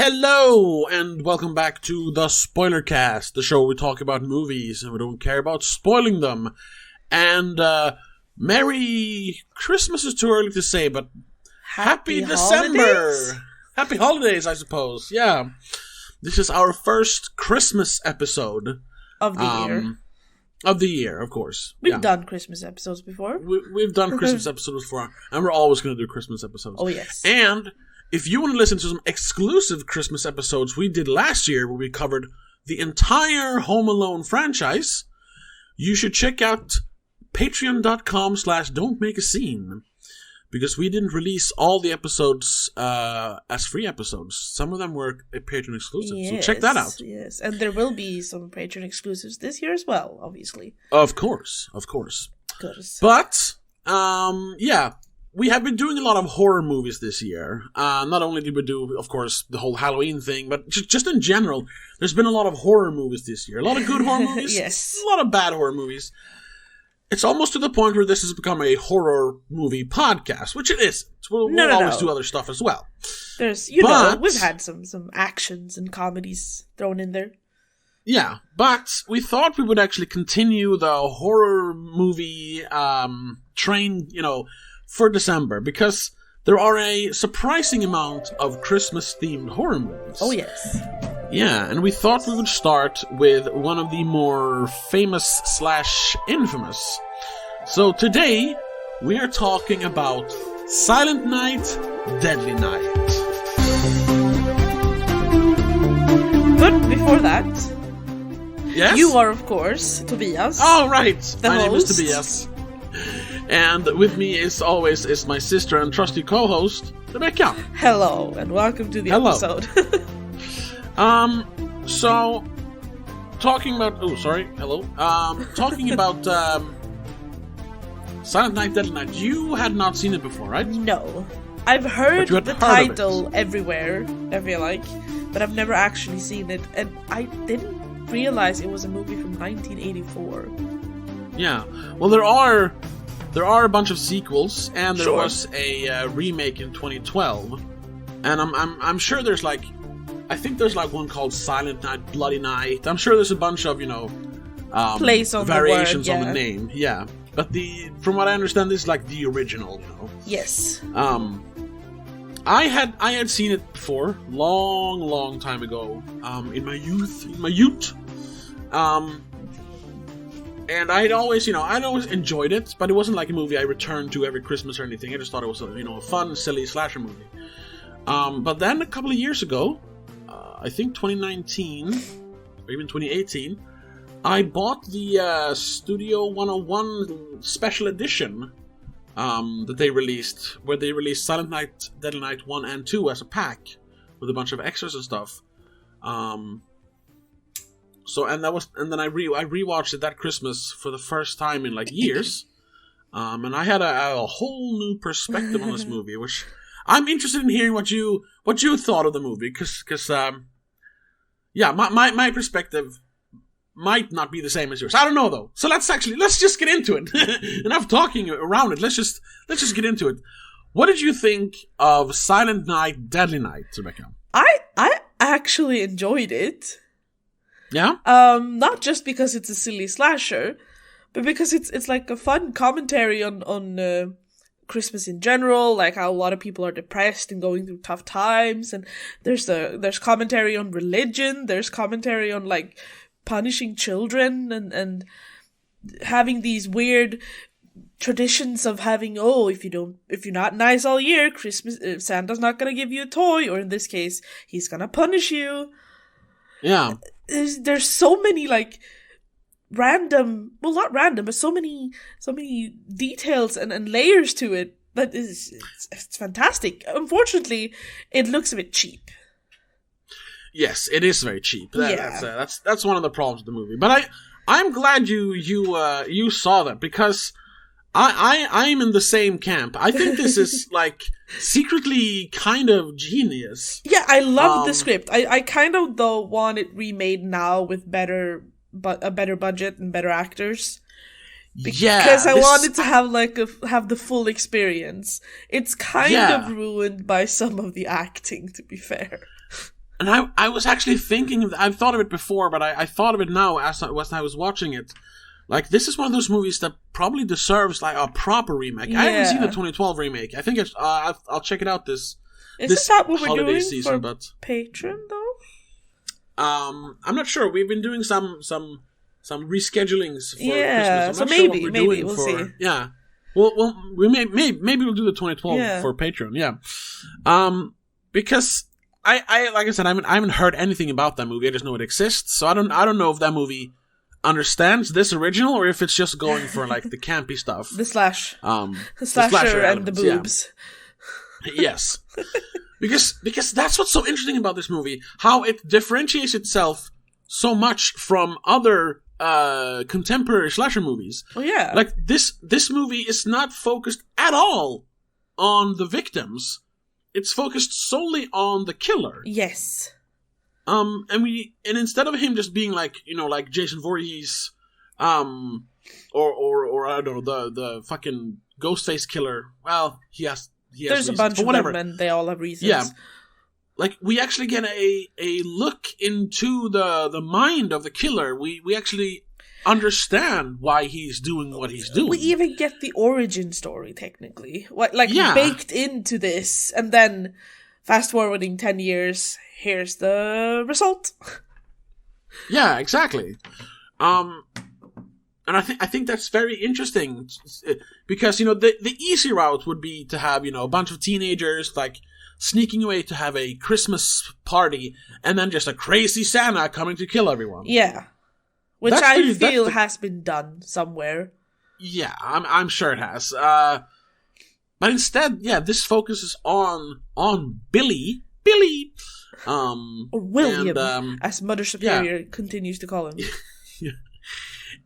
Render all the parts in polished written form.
Hello, and welcome back to the Spoiler Cast, the show where we talk about movies and we don't care about spoiling them. And, Merry Christmas is too early to say, but Happy December! Holidays? Happy Holidays, I suppose, yeah. This is our first Christmas episode. Of the year. Of the year, of course. We've done Christmas episodes before. We've done Christmas episodes before, and we're always going to do Christmas episodes. Oh, yes. And if you want to listen to some exclusive Christmas episodes we did last year where we covered the entire Home Alone franchise, you should check out patreon.com/don'tmakeascene, because we didn't release all the episodes as free episodes. Some of them were Patreon exclusive, so check that out. Yes, and there will be some Patreon exclusives this year as well, obviously. Of course. But, yeah. We have been doing a lot of horror movies this year. Not only did we do, of course, the whole Halloween thing, but just in general, there's been a lot of horror movies this year. A lot of good horror movies, Yes. A lot of bad horror movies. It's almost to the point where this has become a horror movie podcast, which it isn't. We'll always do other stuff as well. There's, we've had some actions and comedies thrown in there. Yeah, but we thought we would actually continue the horror movie train, for December, because there are a surprising amount of Christmas-themed horror movies. Oh, yes. Yeah, and we thought we would start with one of the more famous/infamous. So today, we are talking about Silent Night, Deadly Night. But before that, yes? you are, of course, Tobias. Oh, right. My name is host. Tobias. And with me, as always, is my sister and trusty co-host, Rebecca. Hello, and welcome to the episode. So, talking about... Oh, sorry. Hello. Talking about Silent Night, Deadly Night. You had not seen it before, right? No. I've heard the title everywhere, I feel like, but I've never actually seen it, and I didn't realize it was a movie from 1984. Yeah. Well, there are a bunch of sequels, and there Sure. was a remake in 2012. And I'm sure there's I think there's one called Silent Night, Bloody Night. I'm sure there's a bunch of Place on variations the word, on the name. Yeah, but from what I understand, this is the original. Yes. I had seen it before, long time ago. In my youth. And I'd always enjoyed it, but it wasn't like a movie I returned to every Christmas or anything. I just thought it was a fun, silly slasher movie. But then a couple of years ago, I think 2019 or even 2018, I bought the Studio 101 special edition that they released, where they released Silent Night, Deadly Night 1 and 2 as a pack with a bunch of extras and stuff. And then I rewatched it that Christmas for the first time in years, and I had a whole new perspective on this movie, which I'm interested in hearing what you thought of the movie, because my perspective might not be the same as yours. I don't know though. So let's just get into it. Enough talking around it. Let's just get into it. What did you think of Silent Night, Deadly Night, Rebecca? I actually enjoyed it. Yeah? Not just because it's a silly slasher, but because it's like a fun commentary on Christmas in general, like how a lot of people are depressed and going through tough times, and there's commentary on religion, there's commentary on punishing children and having these weird traditions of having, if you're not nice all year, Christmas Santa's not gonna give you a toy, or in this case, he's gonna punish you. Yeah. There's so many random, well, not random, but so many details and layers to it that it's fantastic. Unfortunately, it looks a bit cheap. Yes, it is very cheap. That's one of the problems with the movie. But I'm glad you saw that, because I'm in the same camp. I think this is secretly kind of genius. Yeah, I love the script. I kind of though want it remade now with a better budget and better actors. Because I wanted to have have the full experience. It's kind of ruined by some of the acting, to be fair. And I was actually thinking, I've thought of it before, but I thought of it now as I was watching it. Like, this is one of those movies that probably deserves, like, a proper remake. I haven't seen the 2012 remake. I think I'll check it out this that what we're doing season, for but Patreon, though? I'm not sure. We've been doing some reschedulings for Yeah, Christmas. so I'm not sure what maybe we'll see. Yeah. Well, maybe we'll do the 2012 for Patreon. Yeah. Because I like I said, I haven't heard anything about that movie. I just know it exists. So I don't know if that movie understands this original or if it's just going for like the campy stuff. The slasher slasher and the boobs. Yeah. Yes. Because that's what's so interesting about this movie, how it differentiates itself so much from other contemporary slasher movies. Oh yeah. Like this movie is not focused at all on the victims. It's focused solely on the killer. Yes. And instead of him just being like, like Jason Voorhees, or I don't know, the fucking Ghostface killer. Well, he has There's reasons, a bunch of whatever. them, and they all have reasons. Yeah. Like, we actually get a look into the mind of the killer. We actually understand why he's doing what he's doing. We even get the origin story, technically. Baked into this, and then, fast forwarding 10 years, here's the result. Yeah, exactly. And I think that's very interesting, because, the easy route would be to have, a bunch of teenagers, like, sneaking away to have a Christmas party, and then just a crazy Santa coming to kill everyone. Yeah. Which I feel has been done somewhere. Yeah, I'm sure it has. But instead, this focuses on Billy. Or William, and, as Mother Superior continues to call him.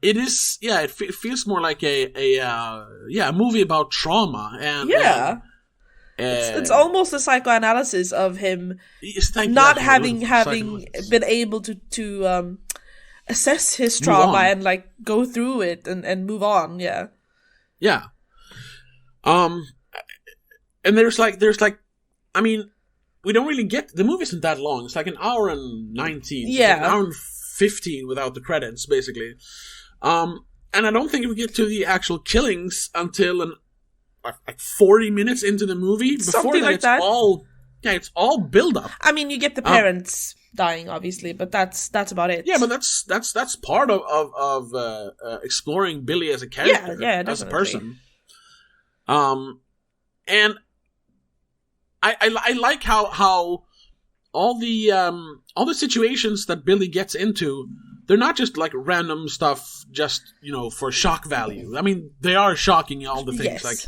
It is, it feels more like a movie about trauma. And it's almost a psychoanalysis of him not having been able to assess his trauma and like go through it and move on. Yeah. And there's like I mean, we don't really get, the movie isn't that long. It's like an hour and 19. Yeah. Like an hour and 15 without the credits, basically. And I don't think we get to the actual killings until like 40 minutes into the movie. Before that, it's all build up. I mean, you get the parents dying, obviously, but that's about it. Yeah, but that's part of exploring Billy as a character, as a person. And I like how all the situations that Billy gets into, they're not just like random stuff, just for shock value. I mean, they are shocking, all the things like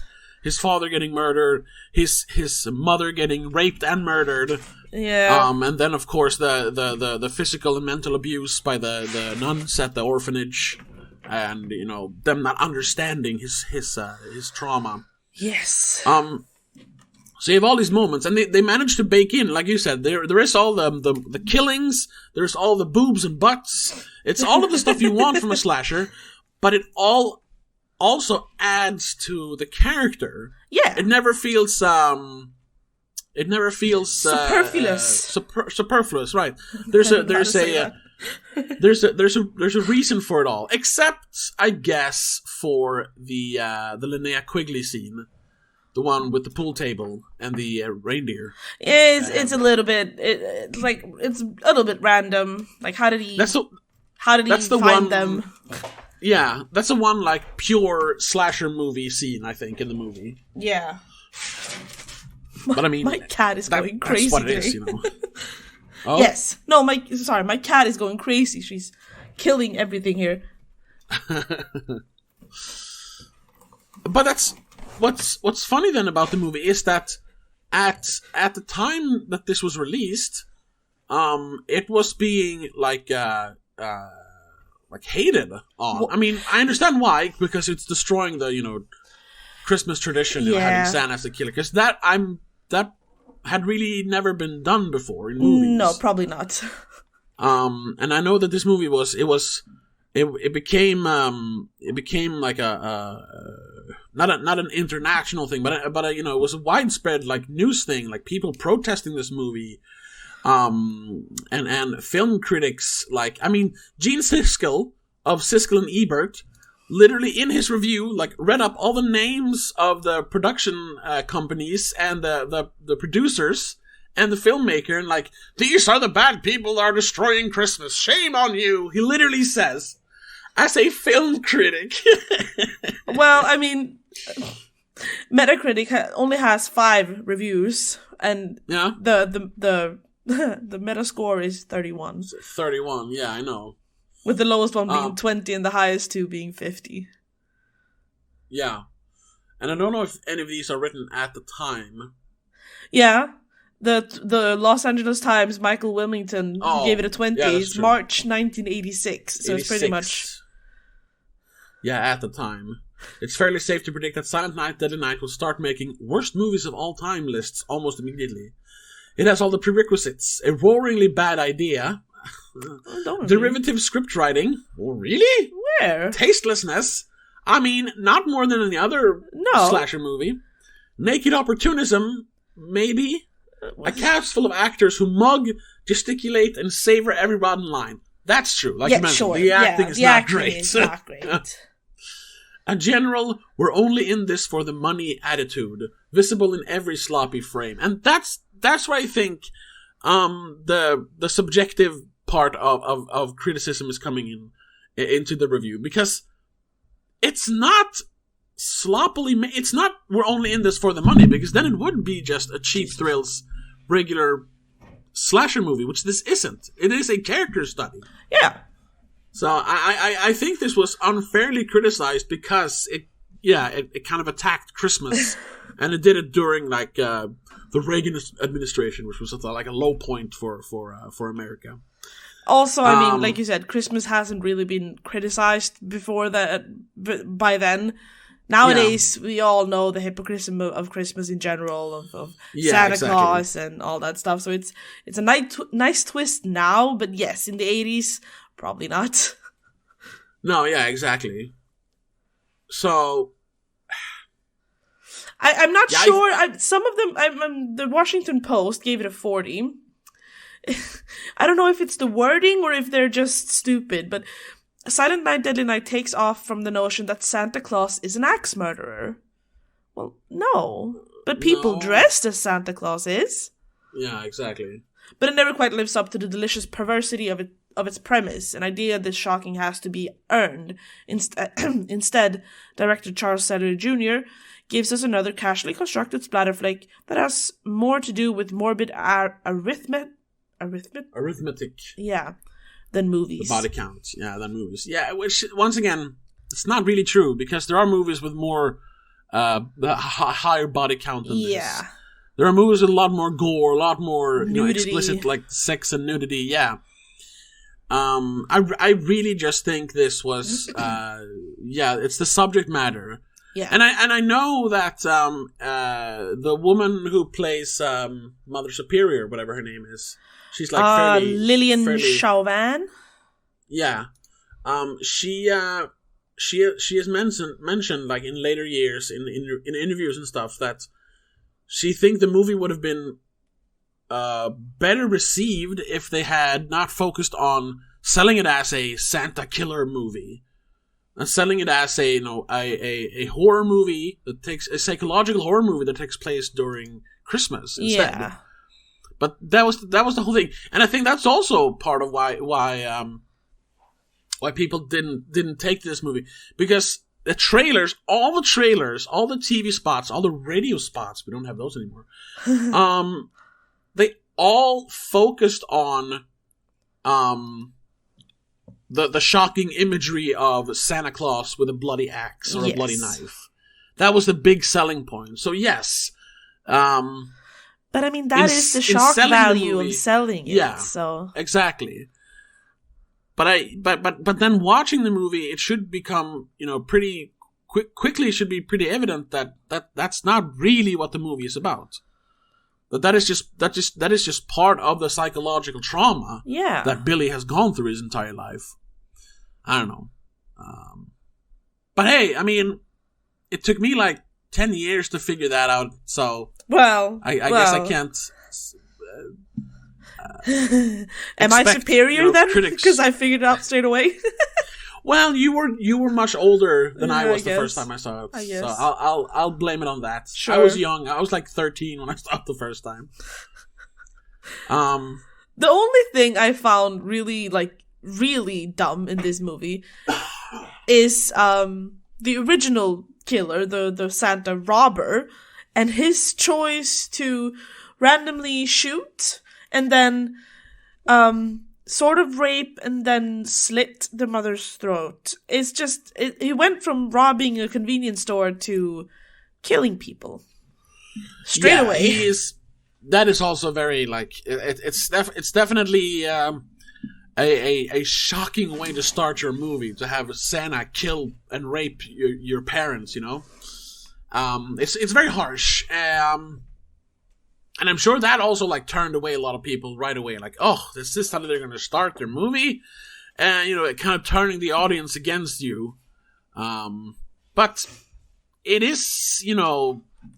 his father getting murdered, his mother getting raped and murdered. Yeah. And then of course the physical and mental abuse by the nuns at the orphanage, and them not understanding his trauma. Yes. So you have all these moments, and they manage to bake in, like you said, there is all the killings, there's all the boobs and butts, it's all of the stuff you want from a slasher, but it all also adds to the character. Yeah. It never feels superfluous. Superfluous, right? There's a reason for it all, except I guess for the Linnea Quigley scene. The one with the pool table and the reindeer. It's a little bit, it's a little bit random. Like, how did he find them? Yeah, that's the one like pure slasher movie scene, I think, in the movie. Yeah. But I mean, my cat is going crazy. That's what it is, Oh? Yes. No, my cat is going crazy. She's killing everything here. But that's what's funny then about the movie is that at the time that this was released, it was being like hated on. Well, I mean, I understand why, because it's destroying the Christmas tradition, having Santa as a killer. Because that had really never been done before in movies. No, probably not. And I know that this movie it became like not an international thing, but it was a widespread like news thing, like people protesting this movie, And film critics Gene Siskel of Siskel and Ebert, literally in his review, read up all the names of the production companies and the producers and the filmmaker, and these are the bad people that are destroying Christmas. Shame on you, he literally says, as a film critic. Well, I mean, Metacritic only has 5 reviews, and the Metascore is 31. 31, yeah, I know. With the lowest one being 20 and the highest 2 being 50. Yeah. And I don't know if any of these are written at the time. Yeah. The Los Angeles Times, Michael Wilmington, gave it a 20. Yeah, it's March 1986, so it's pretty much... Yeah, at the time. It's fairly safe to predict that Silent Night, Deadly Night will start making worst movies of all time lists almost immediately. It has all the prerequisites. A roaringly bad idea. Derivative script writing. Oh, really? Where? Tastelessness. I mean, not more than any other slasher movie. Naked opportunism, maybe. A cast full of actors who mug, gesticulate, and savor every rotten line. That's true. Like you mentioned, sure. The acting is not great. Is not great. A general, we're only in this for the money attitude, visible in every sloppy frame. And that's where I think the subjective part of criticism is coming into the review, because it's not sloppily made. It's not we're only in this for the money, because then it would be just a cheap thrills regular slasher movie, which this isn't. It is a character study. Yeah. So I think this was unfairly criticized because it kind of attacked Christmas, and it did it during the Reagan administration, which was a low point for America. Also, I mean, like you said, Christmas hasn't really been criticized before that. By then, nowadays we all know the hypocrisy of Christmas in general, of Santa Claus and all that stuff. So it's a nice twist now, but yes, in the 80s, probably not. No, yeah, exactly. So I'm not sure. Some of them, the Washington Post gave it a 40. I don't know if it's the wording or if they're just stupid, but Silent Night, Deadly Night takes off from the notion that Santa Claus is an axe murderer. Well, no. But people dressed as Santa Claus is. Yeah, exactly. But it never quite lives up to the delicious perversity of its premise, an idea this shocking has to be earned. Instead, director Charles Setter Jr. gives us another casually constructed splatterflick that has more to do with morbid arithmetic? Yeah, than movies. The body count, than movies. Yeah, which, once again, it's not really true, because there are movies with more, higher body count than this. There are movies with a lot more gore, a lot more explicit, sex and nudity, yeah. I really just think this was, it's the subject matter. Yeah. And I know that the woman who plays Mother Superior, whatever her name is, she's fairly Lillian Chauvin. Yeah, she has mentioned in later years in interviews and stuff that she thinks the movie would have been better received if they had not focused on selling it as a Santa killer movie. And selling it as a horror movie that takes a psychological horror movie that takes place during Christmas instead. Yeah. But that was the whole thing, and I think that's also part of why people didn't take this movie, because all the trailers, all the TV spots, all the radio spots, we don't have those anymore. They all focused on the shocking imagery of Santa Claus with a bloody axe or a bloody knife. That was the big selling point. So yes, but I mean that is the shock value of selling it. Yeah, so exactly. But then watching the movie, it should become pretty quickly should be pretty evident that that's not really what the movie is about. That is just part of the psychological trauma that Billy has gone through his entire life. I don't know. But hey, I mean, it took me 10 years to figure that out, so... I guess I can't... Am I superior then? Critics. Because I figured it out straight away. Well, you were much older than I was the first time I saw it. I guess. So I'll blame it on that. Sure. I was young. I was like 13 when I saw it the first time. The only thing I found really dumb in this movie is the original killer, the Santa robber, and his choice to randomly shoot and then sort of rape and then slit the mother's throat. It's just he went from robbing a convenience store to killing people straight away. That is also very it's definitely a shocking way to start your movie, to have Santa kill and rape your parents. It's very harsh. And I'm sure that also turned away a lot of people right away. Oh, this is how they're going to start their movie, and it kind of turning the audience against you. But it is,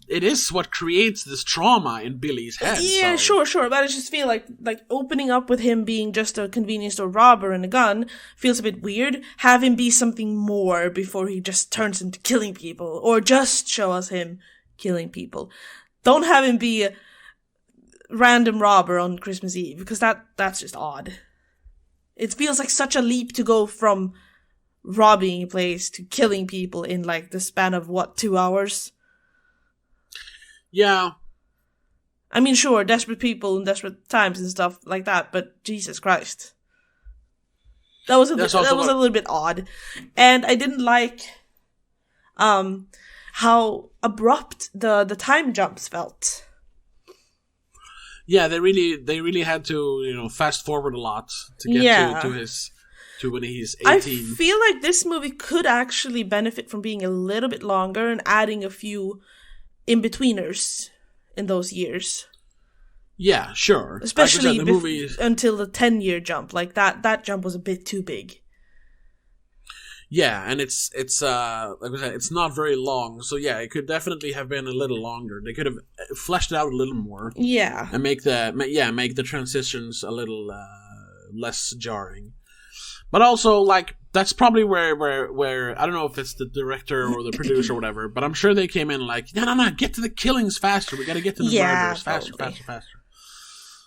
it is what creates this trauma in Billy's head. Yeah, so. Sure. But I just feel like opening up with him being just a convenience store robber and a gun feels a bit weird. Have him be something more before he just turns into killing people, or just show us him killing people. Don't have him be a random robber on Christmas Eve, because that's just odd. It feels like such a leap to go from robbing a place to killing people in the span of 2 hours. Yeah. I mean, sure, desperate people in desperate times and stuff like that, but Jesus Christ. That was a little bit odd. And I didn't like how abrupt the time jumps felt. Yeah, they really had to, fast forward a lot to get to when he's 18. I feel like this movie could actually benefit from being a little bit longer and adding a few in-betweeners in those years. Yeah, sure. Especially until the 10-year jump. That jump was a bit too big. Yeah, and it's like I said, it's not very long, so yeah, it could definitely have been a little longer. They could have fleshed it out a little more. Yeah. And make the transitions a little less jarring. But also, that's probably where I don't know if it's the director or the producer or whatever, but I'm sure they came in no, get to the killings faster. We got to get to the murders faster.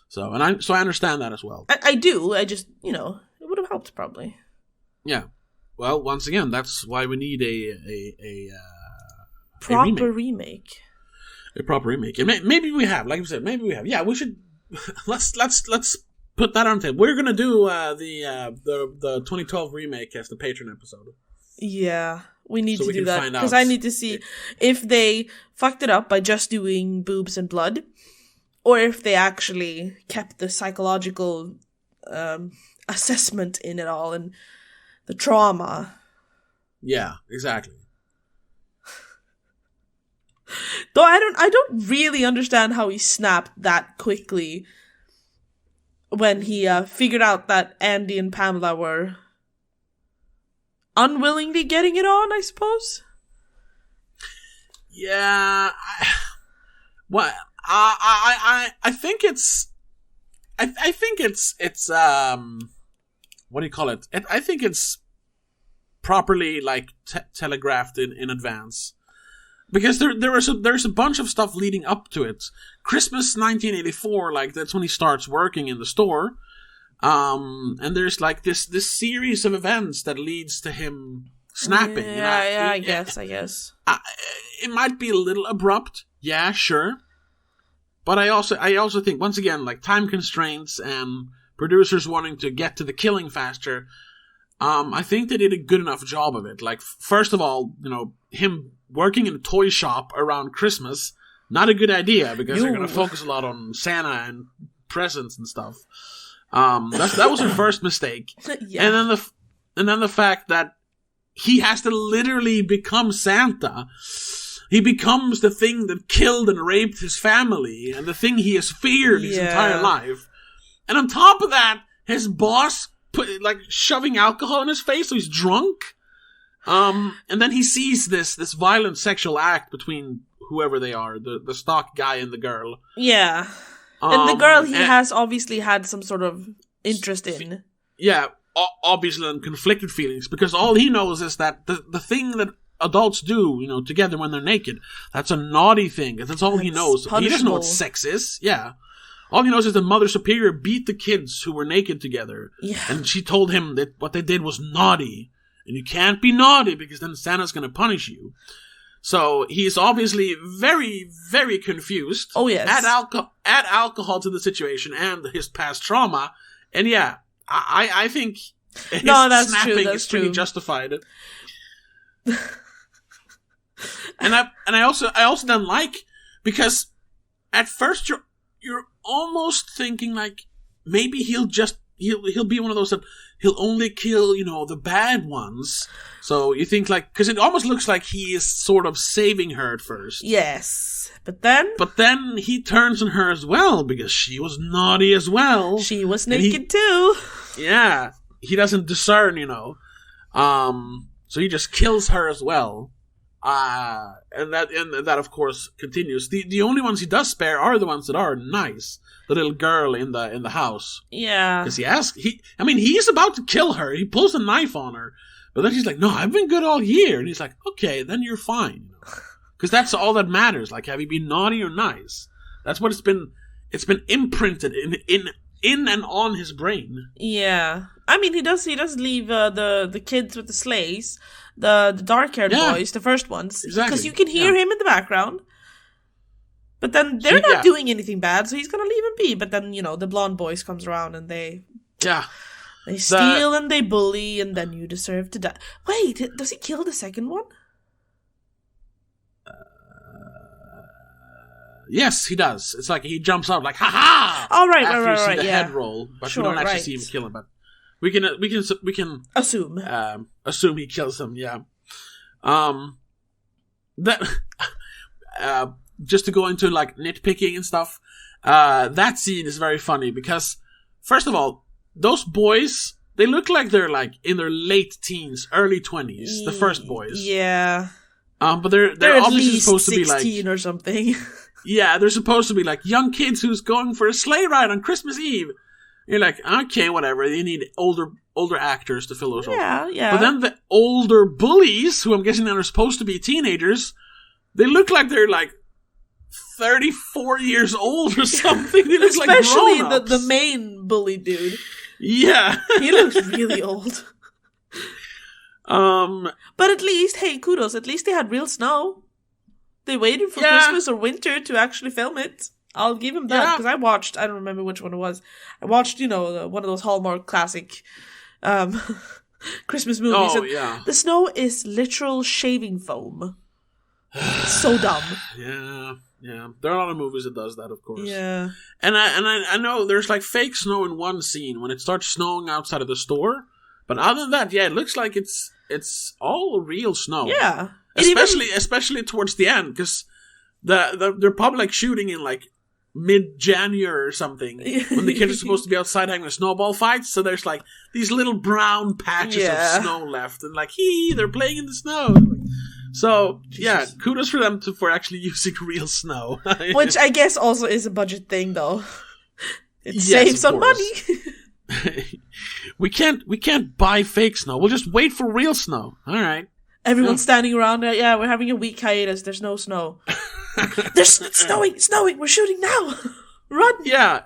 So I understand that as well. I do. I just it would have helped probably. Yeah. Well, once again, that's why we need a proper remake. A proper remake. And maybe we have, like I said, Yeah, we should. Let's put that on tape. We're gonna do the 2012 remake as the Patreon episode. Yeah, we need to do that because I need to see if they fucked it up by just doing boobs and blood, or if they actually kept the psychological assessment in it all and the trauma. Yeah, exactly. Though I don't really understand how he snapped that quickly when he figured out that Andy and Pamela were unwillingly getting it on, I suppose. Yeah, I think it's what do you call it? I think it's properly telegraphed in advance, because there's a bunch of stuff leading up to it. Christmas 1984, that's when he starts working in the store, and there's this series of events that leads to him snapping. I guess. It might be a little abrupt. Yeah, sure. But I also think, once again, time constraints and producers wanting to get to the killing faster, I think they did a good enough job of it. First of all, him working in a toy shop around Christmas, not a good idea, because they're going to focus a lot on Santa and presents and stuff. That was her first mistake. Yeah. And then the fact that he has to literally become Santa. He becomes the thing that killed and raped his family, and the thing he has feared his entire life. And on top of that, his boss shoving alcohol in his face, so he's drunk. And then he sees this violent sexual act between whoever they are, the stock guy and the girl. Yeah. And the girl he and- has obviously had some sort of interest in. Yeah, obviously and conflicted feelings, because all he knows is that the thing that adults do, together when they're naked, that's a naughty thing. That's all he knows. He doesn't know what sex is. Yeah. All he knows is that Mother Superior beat the kids who were naked together. Yeah. And she told him that what they did was naughty. And you can't be naughty because then Santa's going to punish you. So he's obviously very, very confused. Oh, yes. Add alcohol to the situation and his past trauma. And yeah, I think his snapping is pretty justified. and I also don't like, because at first you're almost thinking like maybe he'll be one of those that he'll only kill the bad ones. So you think like, because it almost looks like he is sort of saving her at first. Yes, but then he turns on her as well, because she was naughty as well. She was naked too. Yeah, he doesn't discern, so he just kills her as well. And that of course continues. The only ones he does spare are the ones that are nice. The little girl in the house. Yeah. Because he's about to kill her. He pulls a knife on her, but then she's like, "No, I've been good all year." And he's like, "Okay, then you're fine." Because that's all that matters. Like, have you been naughty or nice? That's what it's been. It's been imprinted in and on his brain. Yeah. I mean, he does leave the kids with the sleighs, the dark-haired boys, the first ones. Exactly. Because you can hear him in the background. But then they're not doing anything bad, so he's going to leave him be. But then, the blonde boys comes around and they steal and they bully, and then you deserve to die. Wait, does he kill the second one? Yes, he does. It's like he jumps up like, "Ha ha!" Oh, right, after right, you see right, the yeah. head roll, but we don't actually see him kill him. But we can assume he kills him. Yeah. Just to go into like nitpicking and stuff, that scene is very funny because, first of all, those boys, they look like they're like in their late teens, early 20s. The first boys. Yeah. But they're obviously supposed to be like 16 or something. Yeah, they're supposed to be like young kids who's going for a sleigh ride on Christmas Eve. You're like, okay, whatever. You need older actors to fill those roles. Yeah. But then the older bullies, who I'm guessing are supposed to be teenagers, they look like they're like 34 years old or something. They look especially like the main bully dude. Yeah, he looks really old. But at least, hey, kudos. At least they had real snow. They waited for Christmas or winter to actually film it. I'll give him that, because I don't remember which one it was. I watched, one of those Hallmark classic Christmas movies. Oh, yeah. The snow is literal shaving foam. It's so dumb. Yeah. There are a lot of movies that does that, of course. Yeah. And I know there's like fake snow in one scene when it starts snowing outside of the store. But other than that, it looks like it's all real snow. Yeah. Especially towards the end, because they're probably like shooting in like mid-January or something when the kids are supposed to be outside having a snowball fight. So there's like these little brown patches of snow left, and like they're playing in the snow. So Jesus. Kudos for them for actually using real snow, which I guess also is a budget thing, though. It saves some money. We can't buy fake snow. We'll just wait for real snow. All right. Everyone's standing around. We're having a week hiatus. There's no snow. It's snowing. We're shooting now. Run. Yeah,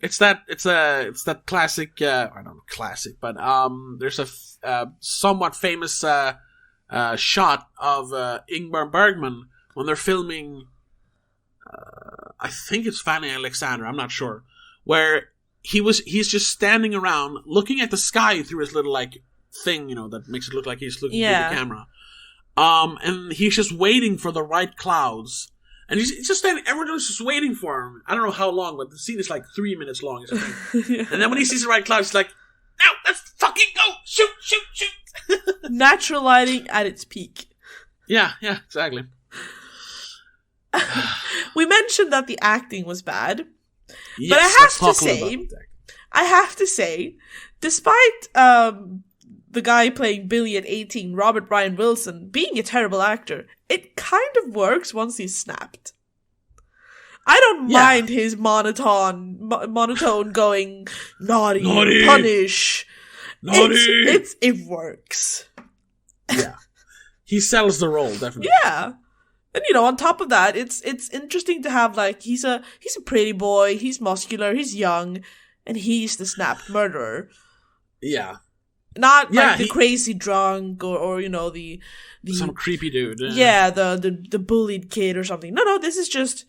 it's that classic. I don't know, classic, but there's a somewhat famous shot of Ingmar Bergman when they're filming. I think it's Fanny Alexander. I'm not sure. Where he's just standing around looking at the sky through his little like thing, that makes it look like he's looking through the camera. And he's just waiting for the right clouds. And he's just standing, everyone's just waiting for him. I don't know how long, but the scene is like 3 minutes long. And then when he sees the right clouds, he's like, "Now, let's fucking go! Shoot!" Natural lighting at its peak. Yeah, exactly. We mentioned that the acting was bad. Yes, but I have to say, despite the guy playing Billy at 18, Robert Brian Wilson, being a terrible actor, it kind of works once he's snapped. I don't mind his monotone going naughty, punish. Naughty. It works. Yeah, he sells the role definitely. Yeah, and on top of that, it's interesting to have like he's a pretty boy, he's muscular, he's young, and he's the snapped murderer. Yeah. Not like the crazy drunk or the some creepy dude. Yeah, the bullied kid or something. No, this is just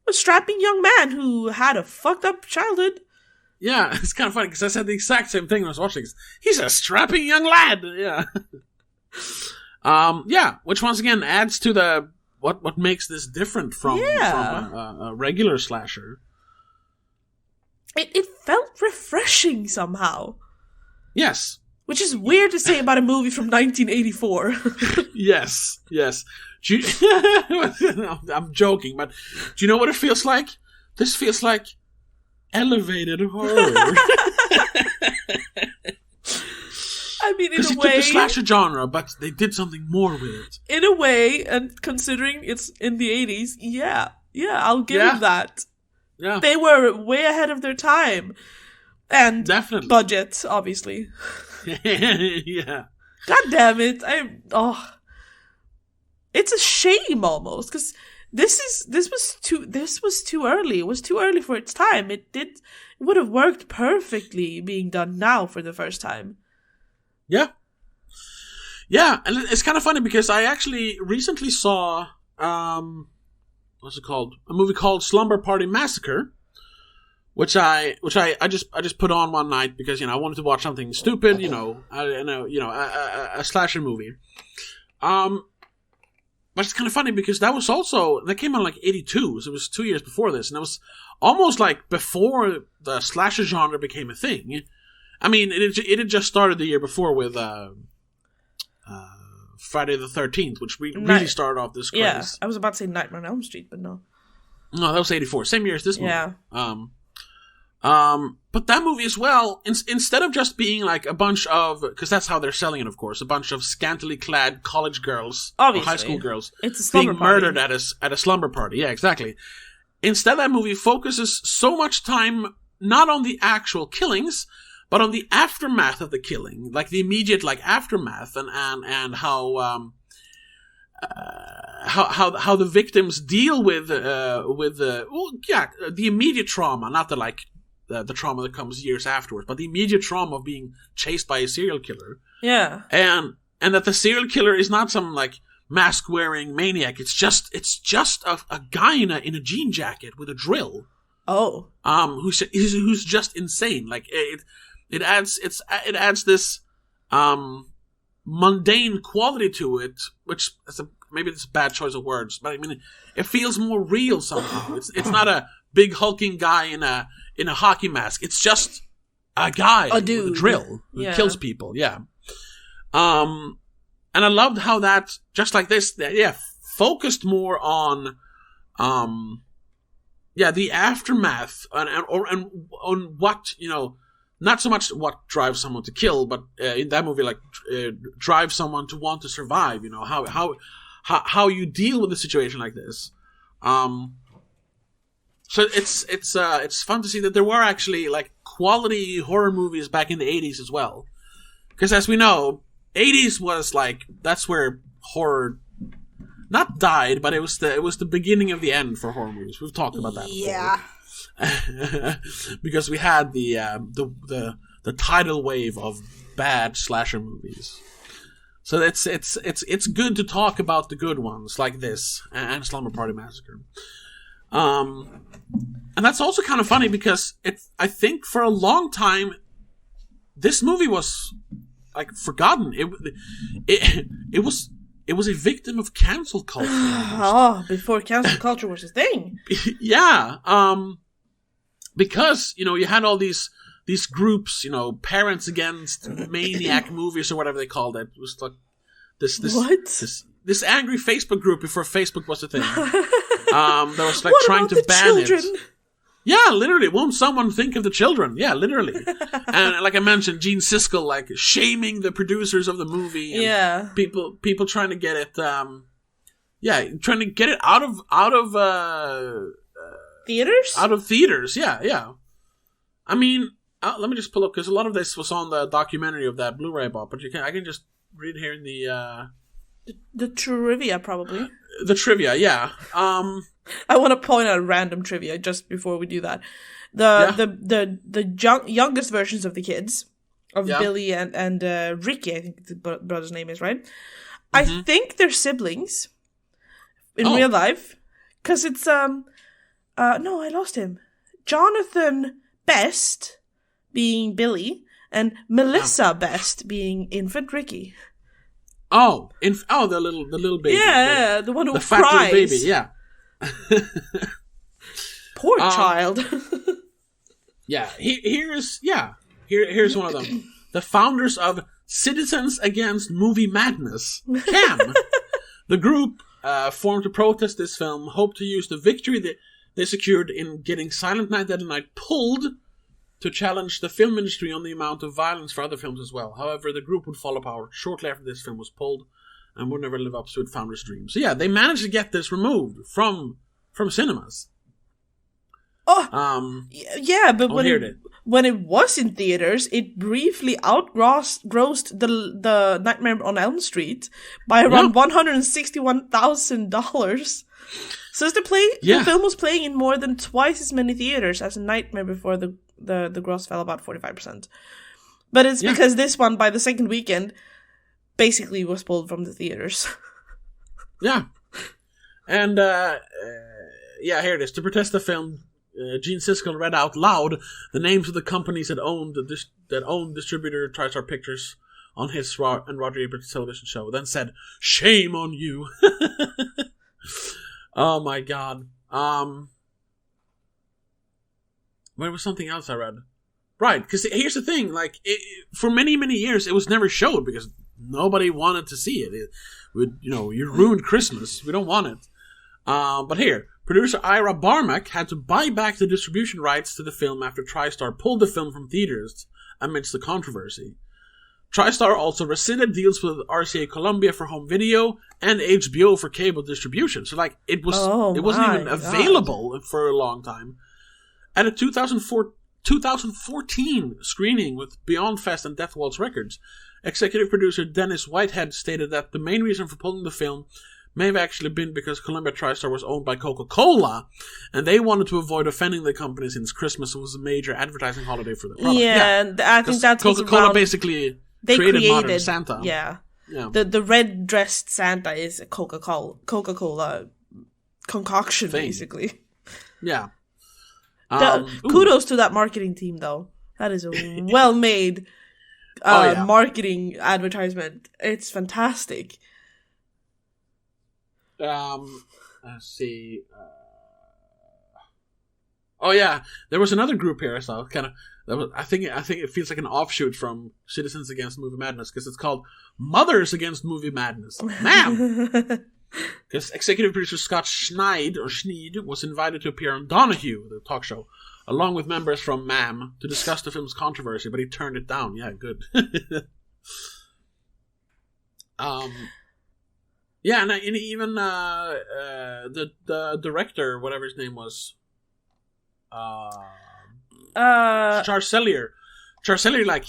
a strapping young man who had a fucked up childhood. Yeah, it's kind of funny because I said the exact same thing when I was watching this. He's a strapping young lad. Yeah. Which once again adds to the what makes this different from a regular slasher. It felt refreshing somehow. Yes. Which is weird to say about a movie from 1984. Yes. I'm joking, but do you know what it feels like? This feels like elevated horror. I mean, in a way... Because took the slasher genre, but they did something more with it. In a way, and considering it's in the 80s, yeah, I'll give them that. Yeah. They were way ahead of their time. And definitely. Budget, obviously. Yeah. God damn it. It's a shame almost, because this was too early. It was too early for its time. It would have worked perfectly being done now for the first time. Yeah. Yeah, and it's kind of funny because I actually recently saw what's it called? A movie called Slumber Party Massacre. Which I just put on one night because I wanted to watch something stupid, a slasher movie. But it's kind of funny because that came out like 82, so it was 2 years before this, and it was almost like before the slasher genre became a thing. I mean, it had just started the year before with Friday the 13th, which really started off this craze. Yeah, I was about to say Nightmare on Elm Street, but no. No, that was 84, same year as this movie. Yeah. But that movie as well, instead of just being like a bunch of, because that's how they're selling it, of course, a bunch of scantily clad college girls, obviously, or high school girls, it's a slumber being party. murdered at a slumber party. Yeah, exactly. Instead, that movie focuses so much time not on the actual killings, but on the aftermath of the killing, like the immediate aftermath, and how the victims deal with the immediate trauma, not the trauma that comes years afterwards, but the immediate trauma of being chased by a serial killer. Yeah. And that the serial killer is not some mask-wearing maniac. It's just a guy in a jean jacket with a drill. Oh. Who's just insane. It adds this mundane quality to it, which maybe it's a bad choice of words, but I mean it feels more real somehow. It's not a big hulking guy in a hockey mask. It's just a guy with a drill who kills people. Yeah. And I loved how that, just like this, focused more on the aftermath and on what, not so much what drives someone to kill, but in that movie, drives someone to want to survive. How you deal with a situation like this. So it's fun to see that there were actually quality horror movies back in the 80s as well. Because as we know, 80s was that's where horror not died, but it was the beginning of the end for horror movies. We've talked about that before. Yeah. Because we had the tidal wave of bad slasher movies. So it's good to talk about the good ones like this and Slumber Party Massacre. And that's also kind of funny because I think for a long time this movie was forgotten. It was a victim of cancel culture. Oh, before cancel culture was a thing. Yeah. Because you had all these groups, Parents Against Maniac Movies or whatever they called it. It was this angry Facebook group before Facebook was a thing. That was trying to ban children? It. Yeah, literally. Won't someone think of the children? Yeah, literally. And like I mentioned, Gene Siskel shaming the producers of the movie. And yeah. People trying to get it. Trying to get it out of theaters? Out of theaters, yeah. I mean, let me just pull up, because a lot of this was on the documentary of that Blu-ray I bought, but I can just read here in the trivia, probably. The trivia, yeah. I want to point out random trivia just before we do that. The youngest versions of the kids, of Billy and Ricky, I think the brother's name is, right? Mm-hmm. I think they're siblings in real life, because it's no, I lost him. Jonathan Best being Billy and Melissa Best being infant Ricky. The little baby. Yeah, the one who cries. The fat little baby, yeah. Poor child. Yeah, here's one of them. The founders of Citizens Against Movie Madness, CAM. The group formed to protest this film, hoped to use the victory that they secured in getting Silent Night, Deadly Night pulled to challenge the film industry on the amount of violence for other films as well. However, the group would fall apart shortly after this film was pulled and would never live up to its founder's dream. So yeah, they managed to get this removed from cinemas. Yeah, but when it was in theaters, it briefly outgrossed the Nightmare on Elm Street by around $161,000. So the film was playing in more than twice as many theaters as Nightmare before the gross fell about 45%. But it's because this one, by the second weekend, basically was pulled from the theaters. Yeah. And, here it is. To protest the film, Gene Siskel read out loud the names of the companies that owned distributor TriStar Pictures on his and Roger Ebert's television show, then said, "Shame on you." Oh my god. There was something else I read. Right, because here's the thing, for many, many years, it was never showed because nobody wanted to see it. You ruined Christmas. We don't want it. But here, producer Ira Barmak had to buy back the distribution rights to the film after TriStar pulled the film from theaters amidst the controversy. TriStar also rescinded deals with RCA Columbia for home video and HBO for cable distribution. So, it wasn't even available for a long time. At a 2014 screening with Beyond Fest and Death Waltz Records, executive producer Dennis Whitehead stated that the main reason for pulling the film may have actually been because Columbia TriStar was owned by Coca-Cola, and they wanted to avoid offending the company since Christmas was a major advertising holiday for the product. Yeah, and I think that's Coca-Cola basically created Modern Santa. Yeah. The red-dressed Santa is a Coca-Cola concoction, basically. Yeah. Kudos to that marketing team, though. That is a well-made marketing advertisement. It's fantastic. Let's see. There was another group here I saw. I think it feels like an offshoot from Citizens Against Movie Madness because it's called Mothers Against Movie Madness. Ma'am! Because executive producer Scott Schneid was invited to appear on Donahue, the talk show, along with members from MAM to discuss the film's controversy, but he turned it down. Yeah, good. And even the director, whatever his name was, Charles Sellier. Charles Sellier,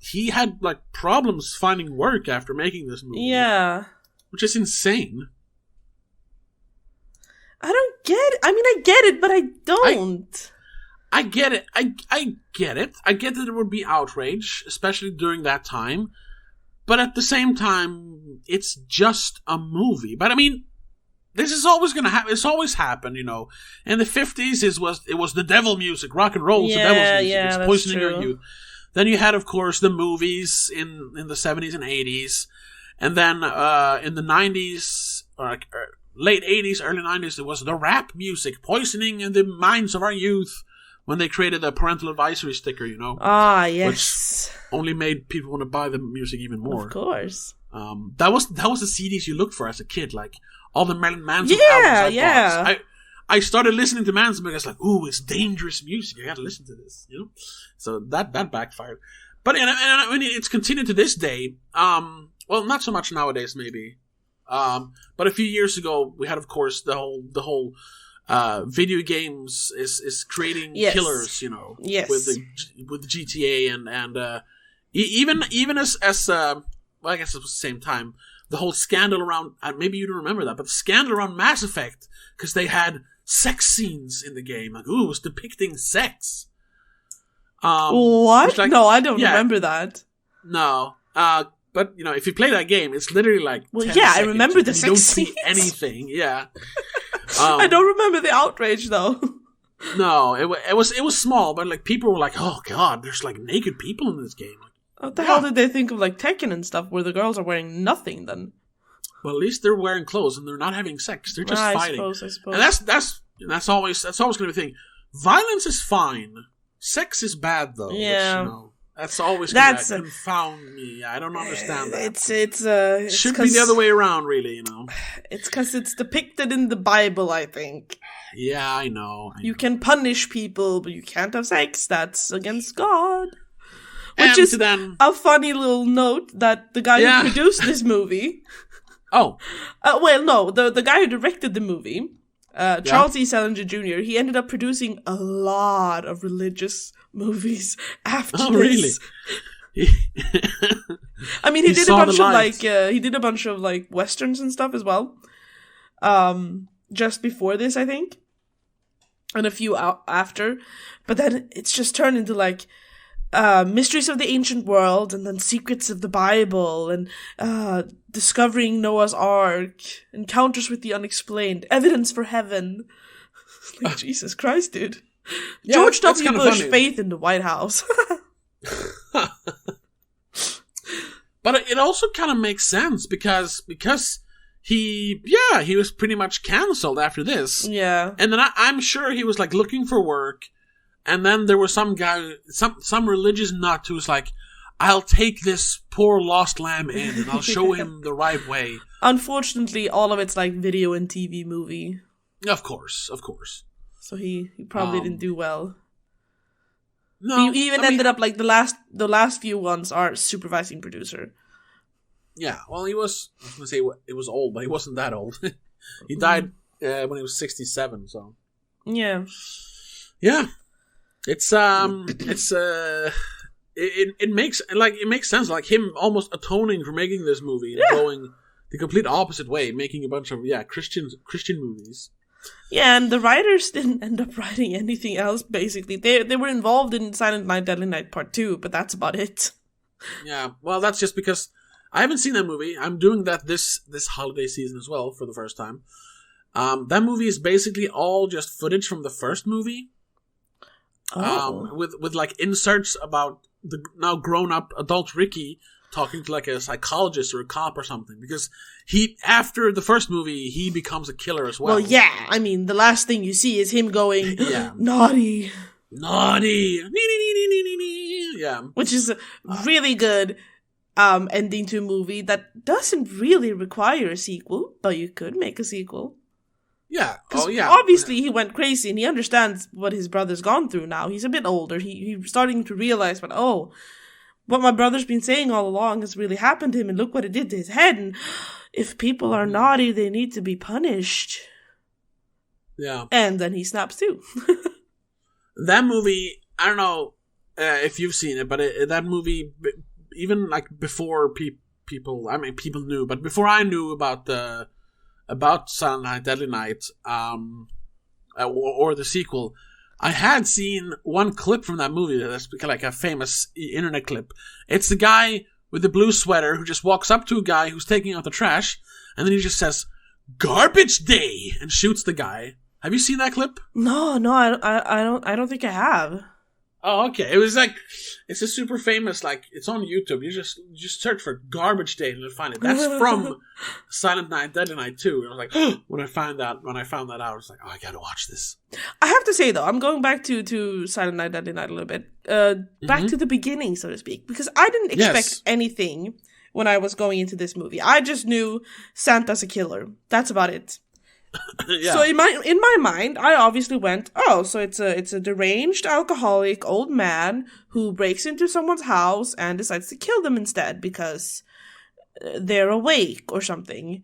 he had problems finding work after making this movie. Yeah. Which is insane. I don't get it. I mean, I get it, but I don't. I get it. I get it. I get that there would be outrage, especially during that time. But at the same time, it's just a movie. But I mean, this is always going to happen. It's always happened, In the 50s, it was the devil music. Rock and roll was the devil's music. Yeah, it's poisoning your youth. Then you had, of course, the movies in the 70s and 80s. And then in the 90s, or late 80s, early 90s, it was the rap music poisoning in the minds of our youth when they created the parental advisory sticker, Ah, yes. Which only made people want to buy the music even more. Of course. That was the CDs you looked for as a kid, all the Marilyn Manson albums I bought. I started listening to Manson because ooh, it's dangerous music. I gotta listen to this, So that backfired. But and I mean, it's continued to this day. Well, not so much nowadays, maybe. But a few years ago, we had, of course, the whole video games is creating killers, Yes. with GTA and even as well, I guess at the same time, the whole scandal around, maybe you don't remember that, but the scandal around Mass Effect, because they had sex scenes in the game, like, ooh, it was depicting sex. What? No, I don't remember that. No, but if you play that game, it's literally like 10 I seconds. remember the You sex don't scenes. see anything. Yeah, I don't remember the outrage though. No, it was small, but like people were like, "Oh God, there's like naked people in this game." What the hell did they think of like Tekken and stuff, where the girls are wearing nothing? Then, well, at least they're wearing clothes and they're not having sex; they're just fighting. I suppose. And that's always going to be the thing. Violence is fine. Sex is bad, though. Yeah. Which, that's always going to confound me. I don't understand that. It should be the other way around, really. It's because it's depicted in the Bible, I think. Yeah, I know. You can punish people, but you can't have sex. That's against God. Which is a funny little note that the guy who produced this movie. Oh. The guy who directed the movie, Charles E. Salinger Jr., he ended up producing a lot of religious movies after this. Really? I mean, he did a bunch of like westerns and stuff as well. Just before this, I think, and a few after, but then it's just turned into like Mysteries of the Ancient World, and then Secrets of the Bible, and Discovering Noah's Ark, Encounters with the Unexplained, Evidence for Heaven. Like, Jesus Christ, dude. Yeah, George W. Bush, funny. Faith in the White House. But it also kind of makes sense because he was pretty much cancelled after this. Yeah. And then I'm sure he was like looking for work. And then there was some guy, some religious nut who was like, I'll take this poor lost lamb in and I'll show him the right way. Unfortunately, all of it's like video and TV movie. Of course. So he probably didn't do well. No, he even ended up like the last few ones are supervising producer. Yeah, well, I was going to say it was old, but he wasn't that old. He died when he was 67, so. Yeah. Yeah. It makes sense, like him almost atoning for making this movie and going the complete opposite way, making a bunch of Christian movies. Yeah, and the writers didn't end up writing anything else. Basically, they were involved in Silent Night, Deadly Night Part 2, but that's about it. Yeah, well, that's just because I haven't seen that movie. I'm doing that this holiday season as well for the first time. That movie is basically all just footage from the first movie. With like inserts about the now grown up adult Ricky talking to like a psychologist or a cop or something, because after the first movie he becomes a killer as well. Well, yeah, I mean the last thing you see is him going naughty, yeah, which is a really good ending to a movie that doesn't really require a sequel, but you could make a sequel. Yeah. Oh, yeah. Obviously, he went crazy, and he understands what his brother's gone through now. He's a bit older. He's starting to realize, what my brother's been saying all along has really happened to him, and look what it did to his head. And if people are naughty, they need to be punished. Yeah. And then he snaps too. That movie, I don't know if you've seen it, but that movie, even like before people knew, but before I knew about Silent Night, Deadly Night, or the sequel, I had seen one clip from that movie that's like a famous internet clip. It's the guy with the blue sweater who just walks up to a guy who's taking out the trash, and then he just says, "Garbage day," and shoots the guy. Have you seen that clip? No, I don't think I have. Oh, okay. It was like, it's a super famous, like, it's on YouTube. You just search for "Garbage Day" and you'll find it. That's from Silent Night, Deadly Night 2. And I was like, when I found that out, I was like, I gotta watch this. I have to say, though, I'm going back to Silent Night, Deadly Night a little bit. Back to the beginning, so to speak. Because I didn't expect anything when I was going into this movie. I just knew Santa's a killer. That's about it. Yeah. So in my mind, I obviously went, so it's a deranged alcoholic old man who breaks into someone's house and decides to kill them instead because they're awake or something.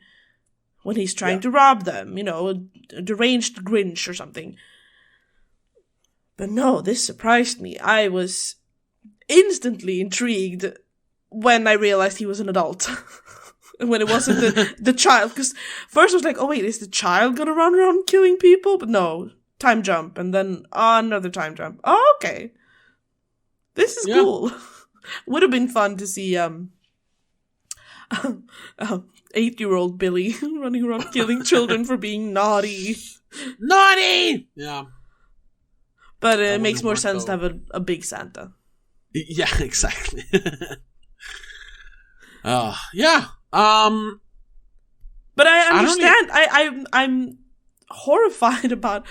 when he's trying to rob them, a deranged Grinch or something. But no, this surprised me. I was instantly intrigued when I realized he was an adult. When it wasn't the child. Because first I was like, oh wait, is the child gonna run around killing people? But no, time jump. And then another time jump. Oh, okay. This is cool. Would have been fun to see 8-year-old Billy running around killing children for being naughty. Naughty! Yeah. But it makes more sense to have a big Santa. Yeah, exactly. Yeah. But I understand. I'm horrified about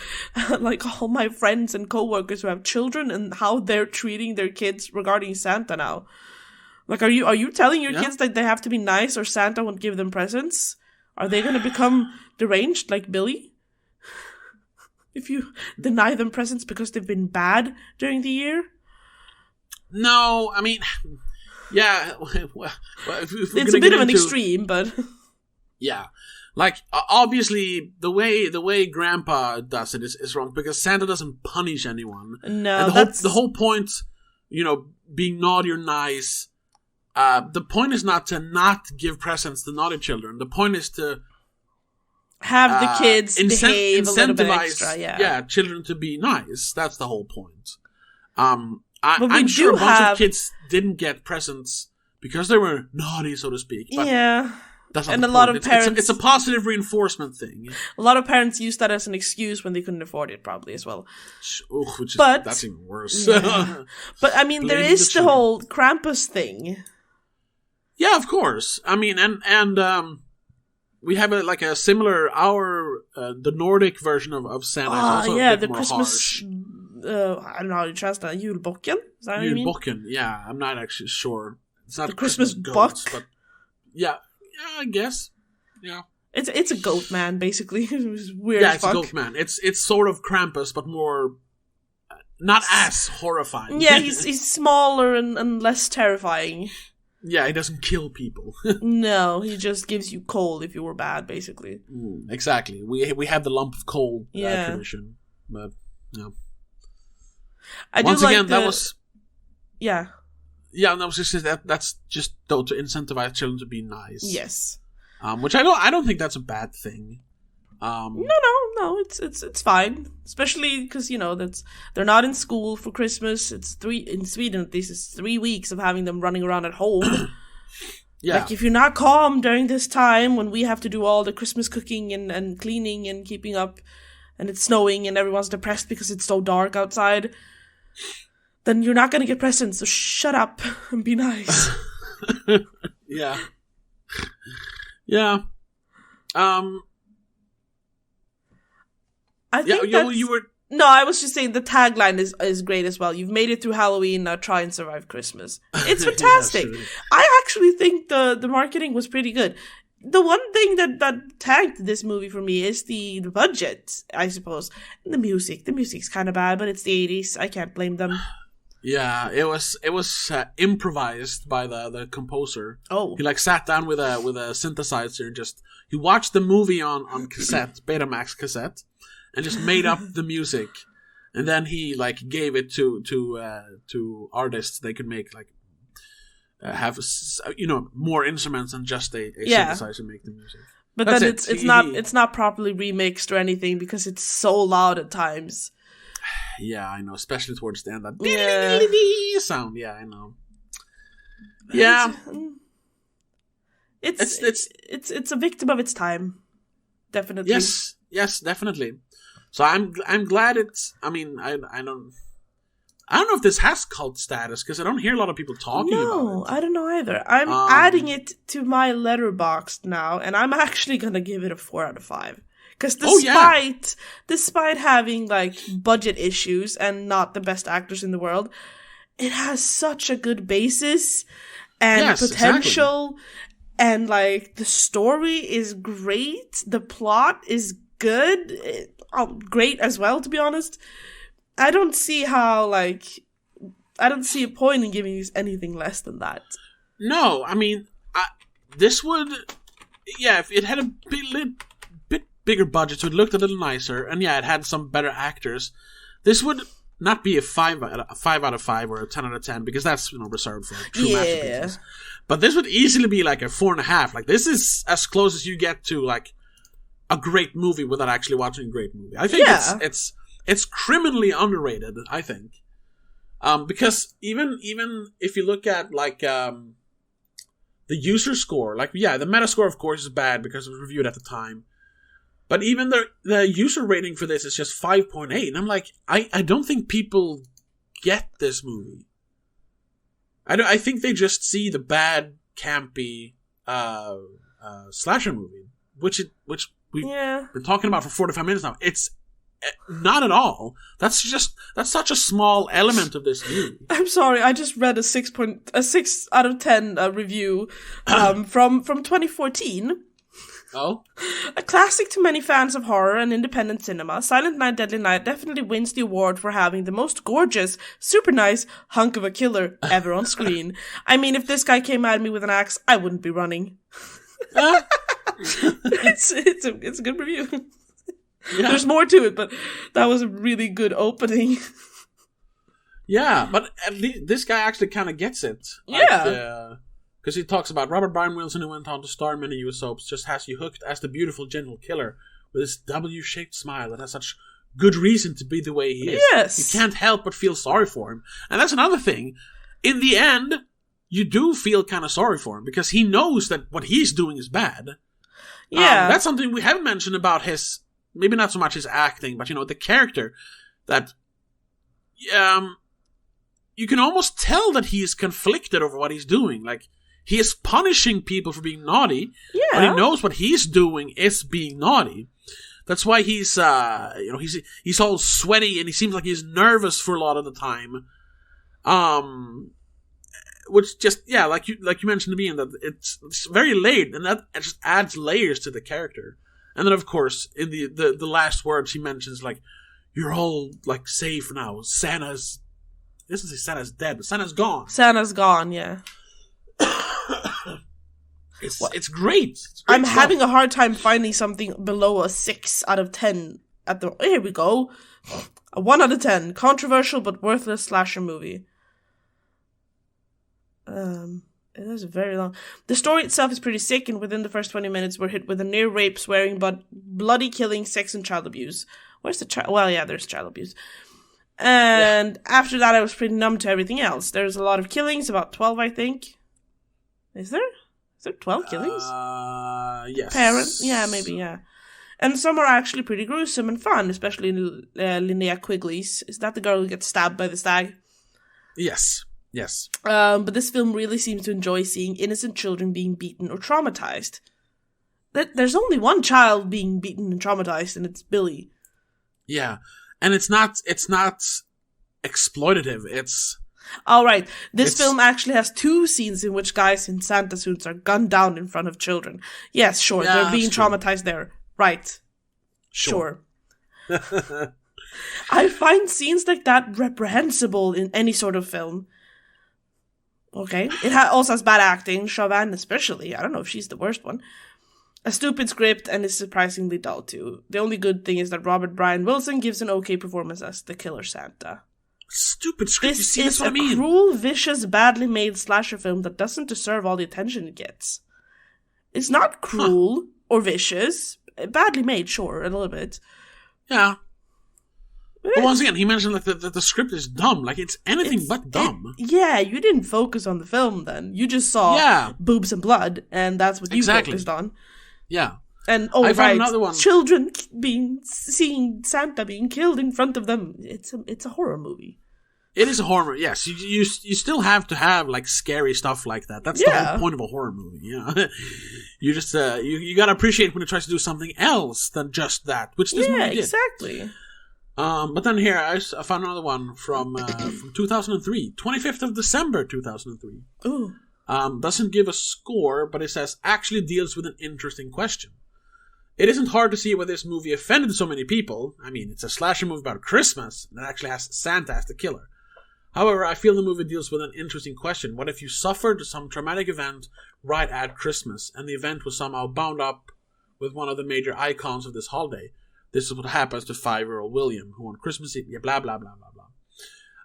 like all my friends and coworkers who have children and how they're treating their kids regarding Santa now. Like, are you telling your kids that they have to be nice or Santa won't give them presents? Are they going to become deranged like Billy? If you deny them presents because they've been bad during the year? No, I mean, yeah. Well, if it's a bit of an extreme, but yeah, like obviously the way Grandpa does it is wrong because Santa doesn't punish anyone. No, and the whole point, being naughty or nice. The point is not to not give presents to naughty children. The point is to have the kids behave a little bit extra. Yeah, children to be nice. That's the whole point. I'm sure a bunch of kids didn't get presents because they were naughty, so to speak. But that's not and the a lot point. of parents. It's a positive reinforcement thing. A lot of parents use that as an excuse when they couldn't afford it, probably as well. That's even worse. Yeah. But I mean, there is the whole Krampus thing. Yeah, of course. I mean, and we have a similar the Nordic version of Santa. Also a bit the more Christmas. Harsh. I don't know how you translate that. Julbocken? Is that what you mean? Julbocken, yeah. I'm not actually sure. It's not the Christmas goats, buck. But yeah, I guess. Yeah. It's a goat man, basically. It's weird. Yeah, it's a goat man. It's sort of Krampus, but more not as horrifying. Yeah, he's smaller and less terrifying. Yeah, he doesn't kill people. No, he just gives you coal if you were bad, basically. Exactly. We have the lump of coal tradition, but once again, that was yeah. Yeah, that was just that's just to incentivize children to be nice. Yes. Which I don't think that's a bad thing. No, it's fine. Especially because they're not in school for Christmas. In Sweden at least it's 3 weeks of having them running around at home. Yeah. Like if you're not calm during this time when we have to do all the Christmas cooking and cleaning and keeping up, and it's snowing and everyone's depressed because it's so dark outside, then you're not gonna get presents. So shut up and be nice. Yeah. Yeah. I think you were. No, I was just saying the tagline is great as well. You've made it through Halloween, now try and survive Christmas. It's fantastic. Yeah, sure. I actually think the marketing was pretty good. The one thing that tanked this movie for me is the budget, I suppose. And the music. The music's kind of bad, but it's the 80s. I can't blame them. Yeah, it was improvised by the composer. Oh, he sat down with a synthesizer and he watched the movie on cassette, Betamax cassette. And just made up the music, and then he gave it to artists. They could make have more instruments than just a synthesizer make the music. But then it's not properly remixed or anything because it's so loud at times. Yeah, I know, especially towards the end. That sound. Yeah, I know. Yeah, it's a victim of its time. Definitely. Yes, definitely. So I'm glad it's. I mean, I don't know if this has cult status because I don't hear a lot of people talking about it. No, I don't know either. I'm adding it to my Letterboxd now, and I'm actually gonna give it a 4 out of 5 because despite having budget issues and not the best actors in the world, it has such a good basis and potential, and the story is great. The plot is good. Great as well, to be honest. I don't see how, I don't see a point in giving these anything less than that. No, I mean, this would yeah, if it had a bit bigger budget, so it looked a little nicer, and yeah, it had some better actors, this would not be a 5 out of 5 or a 10 out of 10, because that's reserved for true masterpieces. But this would easily be like a 4.5. Like, this is as close as you get to like a great movie without actually watching a great movie. I think it's criminally underrated, I think. Because even if you look at like the user score, like the Metascore of course is bad because it was reviewed at the time. But even the user rating for this is just 5.8. And I'm like, I don't think people get this movie. I think they just see the bad, campy slasher movie, which we've been talking about for 45 minutes now. It's not at all. That's such a small element of this movie. I'm sorry, I just read a 6 out of 10 review from 2014. Oh? A classic to many fans of horror and independent cinema, Silent Night, Deadly Night definitely wins the award for having the most gorgeous, super nice hunk of a killer ever on screen. I mean, if this guy came at me with an axe, I wouldn't be running. It's a good review. Yeah. There's more to it, but that was a really good opening. Yeah, but at least this guy actually kind of gets it. Yeah. Because he talks about Robert Brian Wilson, who went on to star in many US soaps, just has you hooked as the beautiful, gentle killer with his W-shaped smile that has such good reason to be the way he is. Yes. You can't help but feel sorry for him. And that's another thing. In the end, you do feel kind of sorry for him because he knows that what he's doing is bad. Yeah. That's something we haven't mentioned about his, maybe not so much his acting, but the character that you can almost tell that he is conflicted over what he's doing. Like, he is punishing people for being naughty, but he knows what he's doing is being naughty. That's why he's all sweaty and he seems like he's nervous for a lot of the time. Which just like you mentioned to me, that it's very late, and that just adds layers to the character. And then of course in the last words he mentions, like, you're all like safe now. Santa's, he doesn't say Santa's dead, but Santa's gone. Santa's gone, yeah. It's great. It's great I'm stuff. having a hard time finding something below a 6 out of 10 at the... Here we go. A 1 out of 10. Controversial but worthless slasher movie. It is very long. The story itself is pretty sick, and within the first 20 minutes we're hit with a near rape, swearing, but bloody killing, sex, and child abuse. Where's the child? Well, yeah, there's child abuse. And after that I was pretty numb to everything else. There's a lot of killings, about 12 I think. Is there 12 killings? Yes. Yeah, maybe, yeah. And some are actually pretty gruesome and fun, especially Linnea Quigley's. Is that the girl who gets stabbed by the stag? Yes. But this film really seems to enjoy seeing innocent children being beaten or traumatized. There's only one child being beaten and traumatized, and it's Billy. Yeah, and it's not exploitative. It's... All right, this film actually has 2 scenes in which guys in Santa suits are gunned down in front of children. Yes, sure, they're being traumatized there. Right. Sure. I find scenes like that reprehensible in any sort of film. Okay. It also has bad acting, Chauvin especially. I don't know if she's the worst one. A stupid script, and is surprisingly dull too. The only good thing is that Robert Brian Wilson gives an okay performance as the killer Santa. Stupid script. This is a cruel, vicious, badly made slasher film that doesn't deserve all the attention it gets. It's not cruel or vicious. Badly made, sure, a little bit. Yeah. But once again, he mentioned like the script is dumb. Like, it's anything but dumb. You didn't focus on the film then. You just saw boobs and blood, and that's what you focused on. Yeah. And another one. Children seeing Santa being killed in front of them. It's a horror movie. It is a horror movie, yes. You still have to have like scary stuff like that. That's the whole point of a horror movie. You just you gotta appreciate when it tries to do something else than just that, which this movie did. Exactly. But then here I found another one from 2003, 25th of December 2003. Ooh. Doesn't give a score, but it says actually deals with an interesting question. It isn't hard to see why this movie offended so many people. I mean, it's a slasher movie about Christmas that actually has Santa as the killer. However, I feel the movie deals with an interesting question. What if you suffered some traumatic event right at Christmas, and the event was somehow bound up with one of the major icons of this holiday? This is what happens to 5-year-old William, who on Christmas Eve, blah, blah, blah, blah, blah.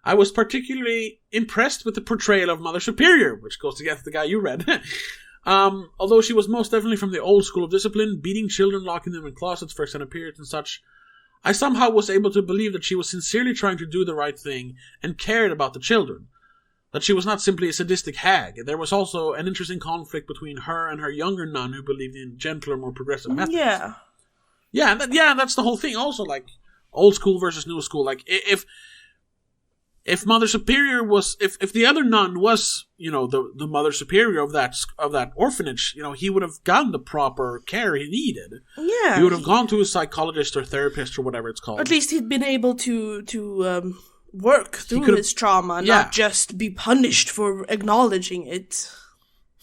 I was particularly impressed with the portrayal of Mother Superior, which goes against the guy you read. Although she was most definitely from the old school of discipline, beating children, locking them in closets for extended periods and such, I somehow was able to believe that she was sincerely trying to do the right thing and cared about the children. That she was not simply a sadistic hag. There was also an interesting conflict between her and her younger nun who believed in gentler, more progressive methods. Yeah. Yeah, that's the whole thing. Also, like, old school versus new school. Like, if Mother Superior was, if the other nun was, the Mother Superior of that orphanage, he would have gotten the proper care he needed. Yeah. He would have gone to a psychologist or therapist or whatever it's called. At least he'd been able to work through his trauma, not just be punished for acknowledging it.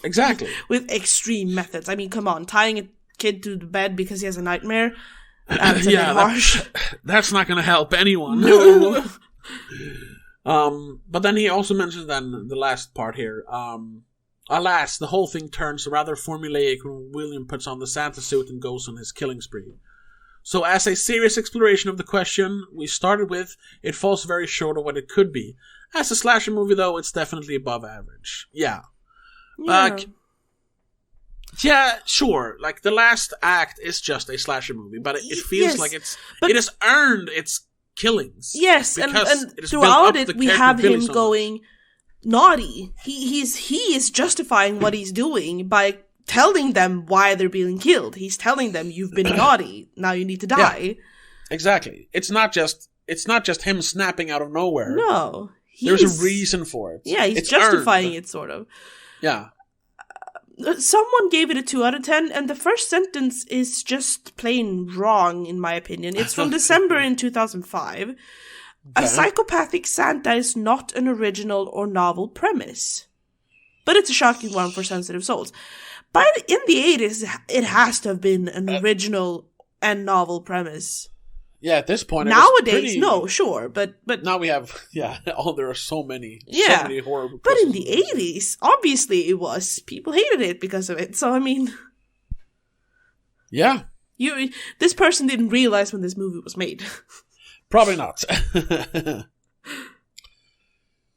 Exactly. With extreme methods. I mean, come on, tying a kid to the bed because he has a nightmare? That's a bit harsh. That's not going to help anyone. No. But then he also mentions then the last part here. Alas, the whole thing turns rather formulaic when William puts on the Santa suit and goes on his killing spree. So as a serious exploration of the question we started with, it falls very short of what it could be. As a slasher movie, though, it's definitely above average. Yeah. Yeah, sure. Like, the last act is just a slasher movie, but it feels like it has earned its killings. Yes, and throughout it we have him going naughty. He is justifying what he's doing by telling them why they're being killed. He's telling them, you've been naughty, now you need to die. Yeah, exactly. It's not just him snapping out of nowhere. No. There's a reason for it. Yeah, he's justifying it, sort of. Yeah. Someone gave it a 2 out of 10, and the first sentence is just plain wrong, in my opinion. It's from December in 2005. Okay. A psychopathic Santa is not an original or novel premise, but it's a shocking one for sensitive souls. But in the 80s, it has to have been an original and novel premise. Yeah, at this point, nowadays, no, sure, but now we have there are so many horror. But in the 80s, obviously it was. People hated it because of it. So I mean, yeah, this person didn't realize when this movie was made. Probably not.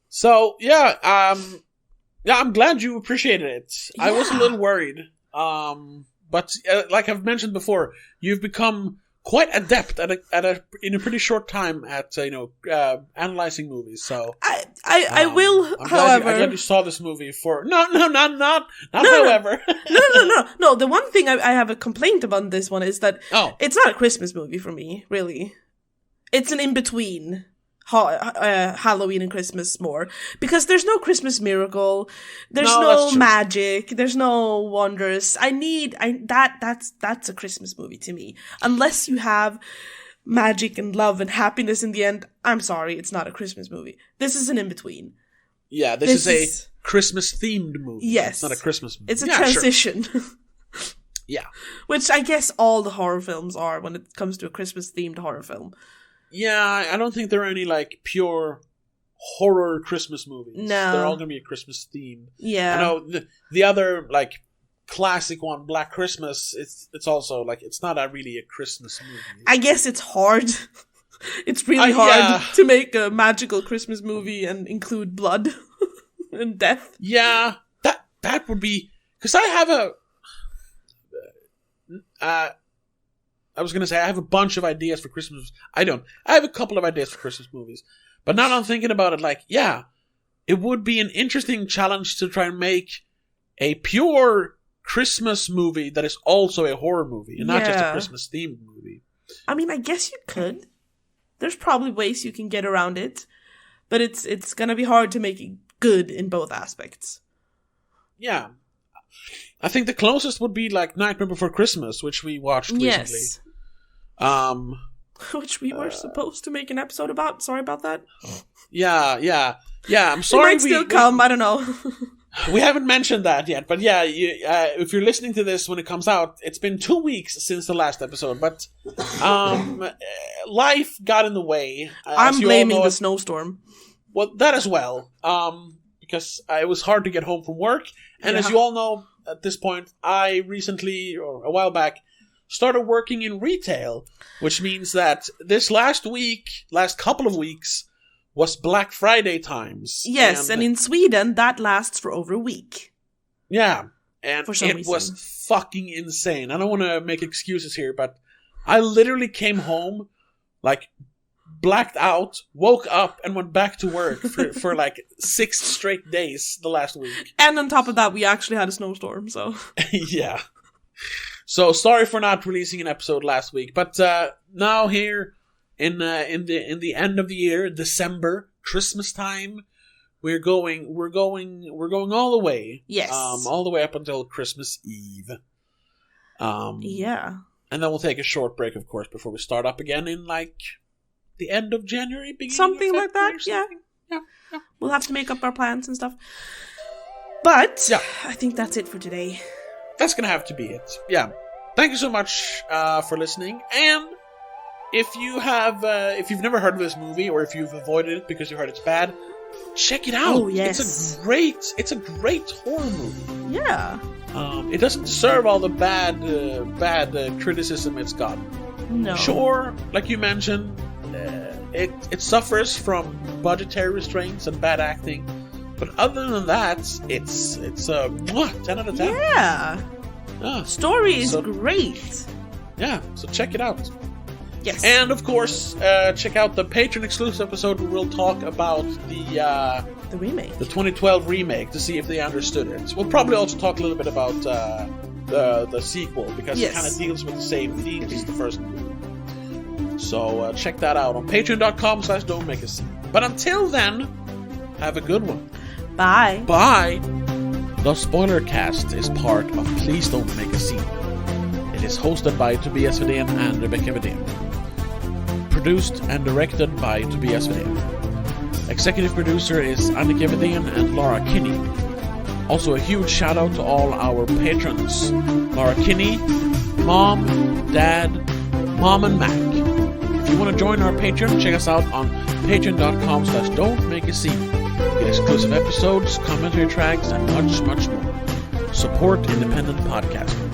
So I'm glad you appreciated it. Yeah. I was a little worried, but like I've mentioned before, you've become quite adept in a pretty short time at analyzing movies. So I will. I'm however, glad you saw this movie for not however. No. The one thing I have a complaint about this one is that it's not a Christmas movie for me. Really, it's an in between Halloween and Christmas more, because there's no Christmas miracle, there's no magic, there's no wonders. That's a Christmas movie to me. Unless you have magic and love and happiness in the end, I'm sorry, it's not a Christmas movie. This is an in between. Yeah, this is a Christmas themed movie. Yes, it's not a Christmas movie. It's a transition. Sure. Yeah, which I guess all the horror films are when it comes to a Christmas themed horror film. Yeah, I don't think there are any, like, pure horror Christmas movies. No. They're all going to be a Christmas theme. Yeah. I know the other, like, classic one, Black Christmas, it's also, like, it's not really a Christmas movie. I guess it's hard. It's really hard to make a magical Christmas movie and include blood and death. Yeah, that would be... Because I have I was going to say, I have a bunch of ideas for Christmas movies. I don't. I have a couple of ideas for Christmas movies. But now that I'm thinking about it, like, yeah, it would be an interesting challenge to try and make a pure Christmas movie that is also a horror movie, and not just a Christmas-themed movie. I mean, I guess you could. There's probably ways you can get around it. But it's going to be hard to make it good in both aspects. Yeah. I think the closest would be, like, Nightmare Before Christmas, which we watched recently. Yes. Which we were supposed to make an episode about. Sorry about that. Yeah. I'm sorry. It might still come. I don't know. We haven't mentioned that yet, but yeah, if you're listening to this when it comes out, it's been 2 weeks since the last episode. But life got in the way. I'm blaming the snowstorm. Well, that as well. Because it was hard to get home from work. And as you all know, at this point, I recently, or a while back, started working in retail. Which means that this last couple of weeks, was Black Friday times. Yes, and in Sweden, that lasts for over a week. Yeah, and for some it reason. was fucking insane. I don't want to make excuses here, but I literally came home, like, blacked out, woke up, and went back to work for like 6 straight days the last week. And on top of that, we actually had a snowstorm, so... Yeah. So, sorry for not releasing an episode last week, but now here... In the end of the year, December, Christmas time, we're going all the way. Yes. All the way up until Christmas Eve. Yeah. And then we'll take a short break, of course, before we start up again in like the end of January, beginning something of like that. Yeah. We'll have to make up our plans and stuff. But I think that's it for today. That's gonna have to be it. Yeah. Thank you so much for listening, and if you've never heard of this movie, or if you've avoided it because you heard it's bad, check it out. Oh, yes. It's a great horror movie. Yeah. It doesn't deserve all the bad criticism it's got. No. Sure, like you mentioned, it suffers from budgetary restraints and bad acting, but other than that, it's a 10 out of 10. Yeah. Story is great. Yeah, so check it out. Yes. And of course, check out the Patreon exclusive episode where we'll talk about the remake, the 2012 remake, to see if they understood it. We'll probably also talk a little bit about the sequel, because it kind of deals with the same themes as the first movie. So check that out on patreon.com/don'tmakeascene. But until then, have a good one. Bye. Bye. The Spoiler Cast is part of Please Don't Make a Scene. It is hosted by Tobias Vedén and Rebecca Vedén. Produced and directed by Tobias Vedén. Executive producer is Annika Vedén and Laura Kinney. Also a huge shout out to all our patrons. Laura Kinney, Mom, Dad, Mom and Mac. If you want to join our Patreon, check us out on patreon.com/don'tmakeascene. Get exclusive episodes, commentary tracks, and much, much more. Support independent podcasting.